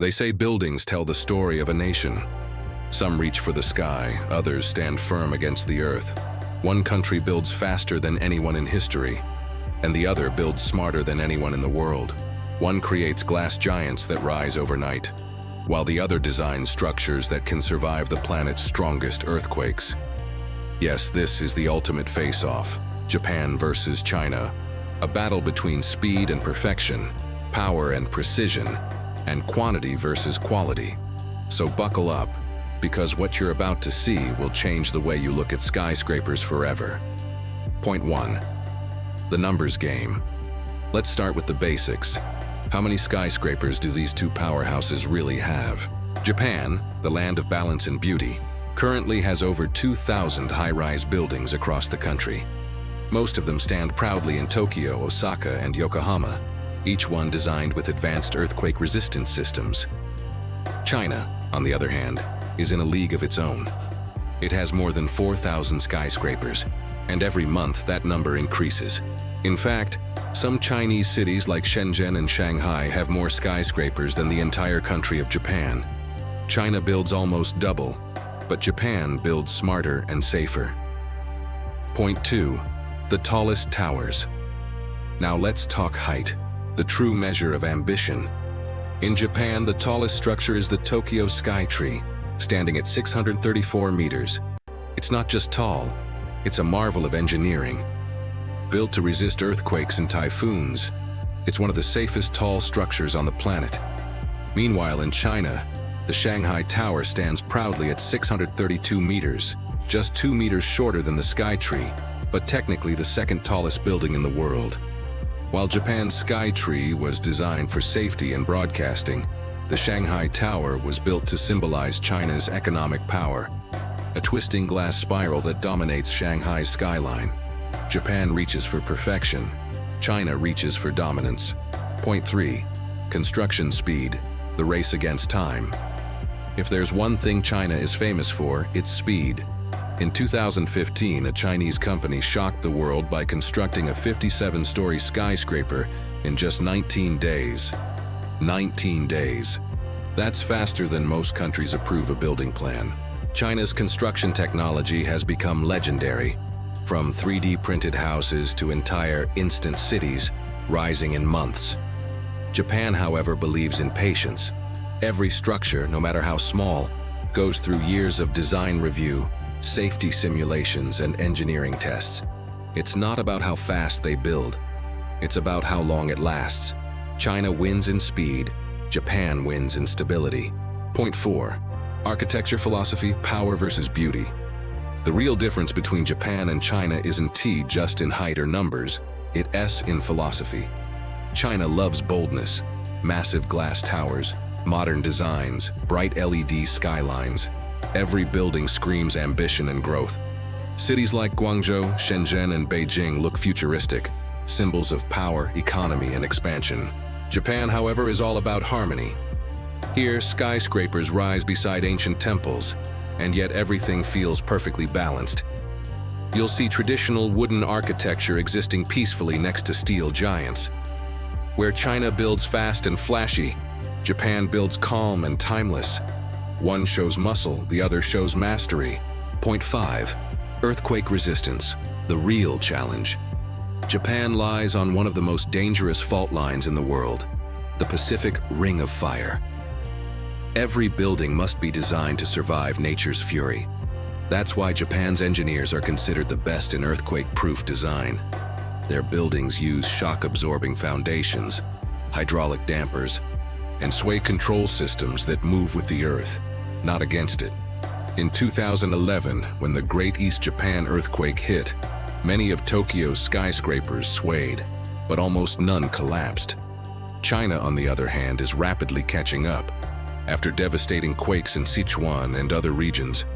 They say buildings tell the story of a nation. Some reach for the sky, others stand firm against the earth. One country builds faster than anyone in history, and the other builds smarter than anyone in the world. One creates glass giants that rise overnight, while the other designs structures that can survive the planet's strongest earthquakes. Yes, this is the ultimate face-off, Japan versus China, a battle between speed and perfection, power and precision, and quantity versus quality. So buckle up, because what you're about to see will change the way you look at skyscrapers forever. Point 1. The numbers game. Let's start with the basics. How many skyscrapers do these two powerhouses really have? Japan, the land of balance and beauty, currently has over 2,000 high-rise buildings across the country. Most of them stand proudly in Tokyo, Osaka, and Yokohama, each one designed with advanced earthquake resistance systems. China, on the other hand, is in a league of its own. It has more than 4,000 skyscrapers, and every month that number increases. In fact, some Chinese cities like Shenzhen and Shanghai have more skyscrapers than the entire country of Japan. China builds almost double, but Japan builds smarter and safer. Point 2. The tallest towers. Now let's talk height, the true measure of ambition. In Japan, the tallest structure is the Tokyo Skytree, standing at 634 meters. It's not just tall, it's a marvel of engineering. Built to resist earthquakes and typhoons, it's one of the safest tall structures on the planet. Meanwhile, in China, the Shanghai Tower stands proudly at 632 meters, just 2 meters shorter than the Skytree, but technically the second tallest building in the world. While Japan's Skytree was designed for safety and broadcasting, the Shanghai Tower was built to symbolize China's economic power, a twisting glass spiral that dominates Shanghai's skyline. Japan reaches for perfection, China reaches for dominance. Point 3. Construction speed, the race against time. If there's one thing China is famous for, it's speed. In 2015, a Chinese company shocked the world by constructing a 57-story skyscraper in just 19 days. 19 days. That's faster than most countries approve a building plan. China's construction technology has become legendary, from 3D printed houses to entire instant cities, rising in months. Japan, however, believes in patience. Every structure, no matter how small, goes through years of design review, safety simulations, and engineering tests. It's not about how fast they build, it's about how long it lasts. China wins in speed, Japan wins in stability. Point 4. Architecture philosophy, power versus beauty. The real difference between Japan and China isn't T just in height or numbers, it's S in philosophy. China loves boldness, massive glass towers, modern designs, bright LED skylines. Every building screams ambition and growth. Cities like Guangzhou, Shenzhen, and Beijing look futuristic, symbols of power, economy, and expansion. Japan, however, is all about harmony. Here, skyscrapers rise beside ancient temples, and yet everything feels perfectly balanced. You'll see traditional wooden architecture existing peacefully next to steel giants. Where China builds fast and flashy, Japan builds calm and timeless. One shows muscle, the other shows mastery. Point 5. Earthquake resistance, the real challenge. Japan lies on one of the most dangerous fault lines in the world, the Pacific Ring of Fire. Every building must be designed to survive nature's fury. That's why Japan's engineers are considered the best in earthquake-proof design. Their buildings use shock-absorbing foundations, hydraulic dampers, and sway control systems that move with the earth, not against it. In 2011, when the Great East Japan earthquake hit, many of Tokyo's skyscrapers swayed, but almost none collapsed. China, on the other hand, is rapidly catching up. After devastating quakes in Sichuan and other regions,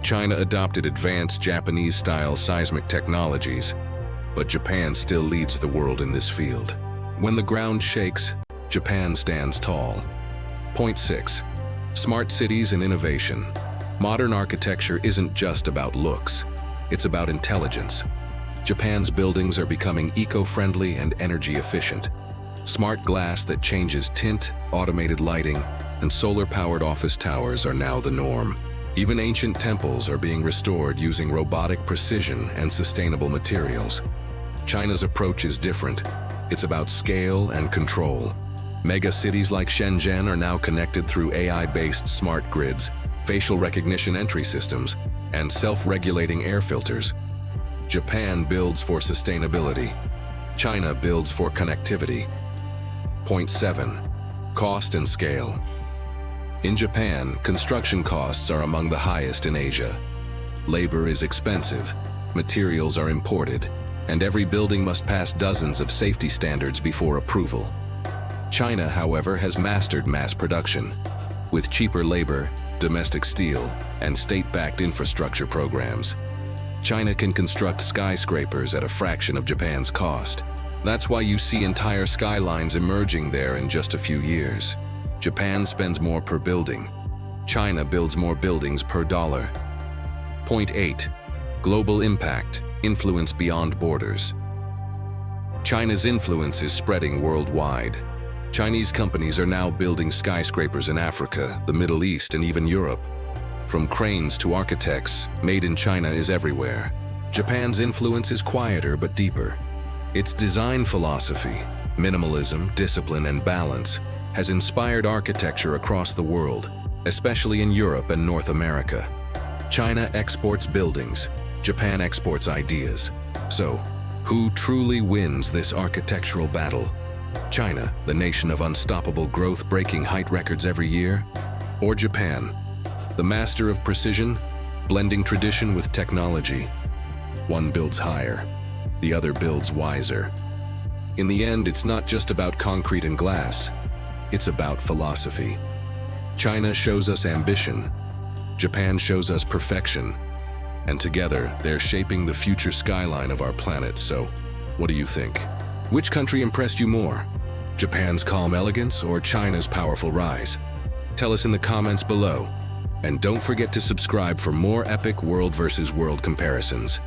China adopted advanced Japanese-style seismic technologies, but Japan still leads the world in this field. When the ground shakes, Japan stands tall. Point 6. Smart cities and innovation. Modern architecture isn't just about looks, it's about intelligence. Japan's buildings are becoming eco-friendly and energy efficient. Smart glass that changes tint, automated lighting, and solar-powered office towers are now the norm. Even ancient temples are being restored using robotic precision and sustainable materials. China's approach is different. It's about scale and control. Mega cities like Shenzhen are now connected through AI-based smart grids, facial recognition entry systems, and self-regulating air filters. Japan builds for sustainability. China builds for connectivity. Point 7. Cost and scale. In Japan, construction costs are among the highest in Asia. Labor is expensive, materials are imported, and every building must pass dozens of safety standards before approval. China, however, has mastered mass production. With cheaper labor, domestic steel, and state-backed infrastructure programs, China can construct skyscrapers at a fraction of Japan's cost. That's why you see entire skylines emerging there in just a few years. Japan spends more per building. China builds more buildings per dollar. Point 8. Global impact, influence beyond borders. China's influence is spreading worldwide. Chinese companies are now building skyscrapers in Africa, the Middle East, and even Europe. From cranes to architects, made in China is everywhere. Japan's influence is quieter but deeper. Its design philosophy, minimalism, discipline, and balance, has inspired architecture across the world, especially in Europe and North America. China exports buildings, Japan exports ideas. So, who truly wins this architectural battle? China, the nation of unstoppable growth breaking height records every year? Or Japan, the master of precision, blending tradition with technology? One builds higher, the other builds wiser. In the end, it's not just about concrete and glass, it's about philosophy. China shows us ambition, Japan shows us perfection, and together they're shaping the future skyline of our planet. So, what do you think? Which country impressed you more? Japan's calm elegance or China's powerful rise? Tell us in the comments below. And don't forget to subscribe for more epic world versus world comparisons.